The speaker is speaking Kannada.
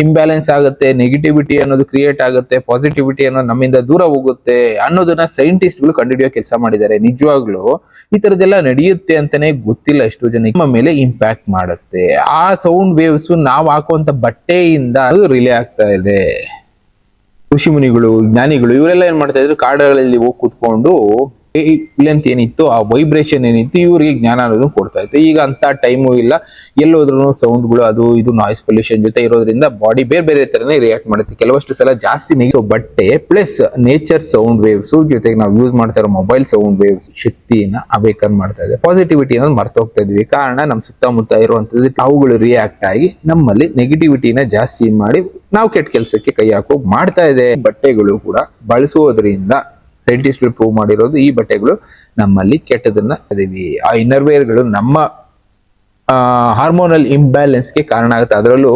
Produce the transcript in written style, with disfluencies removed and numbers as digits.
ಇಂಬ್ಯಾಲೆನ್ಸ್ ಆಗುತ್ತೆ, ನೆಗೆಟಿವಿಟಿ ಅನ್ನೋದು ಕ್ರಿಯೇಟ್ ಆಗುತ್ತೆ, ಪಾಸಿಟಿವಿಟಿ ಅನ್ನೋದು ನಮ್ಮಿಂದ ದೂರ ಹೋಗುತ್ತೆ ಅನ್ನೋದನ್ನ ಸೈಂಟಿಸ್ಟ್ಗಳು ಕಂಡುಹಿಡಿಯೋ ಕೆಲಸ ಮಾಡಿದ್ದಾರೆ. ನಿಜವಾಗ್ಲೂ ಈ ತರದೆಲ್ಲ ನಡೆಯುತ್ತೆ ಅಂತಾನೆ ಗೊತ್ತಿಲ್ಲ ಎಷ್ಟೋ ಜನ. ನಮ್ಮ ಮೇಲೆ ಇಂಪ್ಯಾಕ್ಟ್ ಮಾಡುತ್ತೆ. ಆ ಸೌಂಡ್ ವೇವ್ಸ್ ನಾವು ಹಾಕುವಂತ ಬಟ್ಟೆಯಿಂದ ಅದು ರಿಲೇ ಆಗ್ತಾ ಇದೆ. ಋಷಿ ಮುನಿಗಳು, ಜ್ಞಾನಿಗಳು ಇವರೆಲ್ಲ ಏನ್ ಮಾಡ್ತಾ ಇದ್ರು, ಕಾಡುಗಳಲ್ಲಿ ಹೋಗಿ ಕೂತ್ಕೊಂಡು ಲೆಂತ್ ಏನಿತ್ತು, ಆ ವೈಬ್ರೇಷನ್ ಏನಿತ್ತು, ಇವರಿಗೆ ಜ್ಞಾನ ಅನ್ನೋದು ಕೊಡ್ತಾ ಇತ್ತು. ಈಗ ಅಂತ ಟೈಮು ಇಲ್ಲ. ಎಲ್ಲೋದ್ರೂ ಸೌಂಡ್ಗಳು, ಅದು ಇದು ನಾಯ್ಸ್ ಪೊಲ್ಯೂಷನ್ ಜೊತೆ ಇರೋದ್ರಿಂದ ಬಾಡಿ ಬೇರೆ ಬೇರೆ ತರನೇ ರಿಯಾಕ್ಟ್ ಮಾಡುತ್ತೆ. ಕೆಲವಷ್ಟು ಸಲ ಜಾಸ್ತಿ ಬಟ್ಟೆ ಪ್ಲಸ್ ನೇಚರ್ ಸೌಂಡ್ ವೇವ್ಸ್ ಜೊತೆಗೆ ನಾವು ಯೂಸ್ ಮಾಡ್ತಾ ಇರೋ ಮೊಬೈಲ್ ಸೌಂಡ್ ವೇವ್ಸ್ ಶಕ್ತಿಯನ್ನ ಅವೇಕನ್ ಮಾಡ್ತಾ ಇದೆ. ಪಾಸಿಟಿವಿಟಿ ಅನ್ನೋದು ಮರ್ತೋಗ್ತಾ ಇದ್ವಿ. ಕಾರಣ ನಮ್ಮ ಸುತ್ತಮುತ್ತ ಇರುವಂತದ್ದು ಅವುಗಳು ರಿಯಾಕ್ಟ್ ಆಗಿ ನಮ್ಮಲ್ಲಿ ನೆಗೆಟಿವಿಟಿನ ಜಾಸ್ತಿ ಮಾಡಿ ನಾವು ಕೆಟ್ಟ ಕೆಲಸಕ್ಕೆ ಕೈ ಹಾಕೋಗಿ ಮಾಡ್ತಾ ಇದೆ. ಬಟ್ಟೆಗಳು ಕೂಡ ಬಳಸುವುದರಿಂದ ಸೈಂಟಿಸ್ಟ್ಗಳು ಪ್ರೂವ್ ಮಾಡಿರೋದು ಈ ಬಟ್ಟೆಗಳು ನಮ್ಮಲ್ಲಿ ಕೆಟ್ಟದನ್ನ ಅದೀವಿ. ಆ ಇನ್ನರ್ವೇರ್ಗಳು ನಮ್ಮ ಹಾರ್ಮೋನಲ್ ಇಂಬ್ಯಾಲೆನ್ಸ್ಗೆ ಕಾರಣ ಆಗುತ್ತೆ. ಅದರಲ್ಲೂ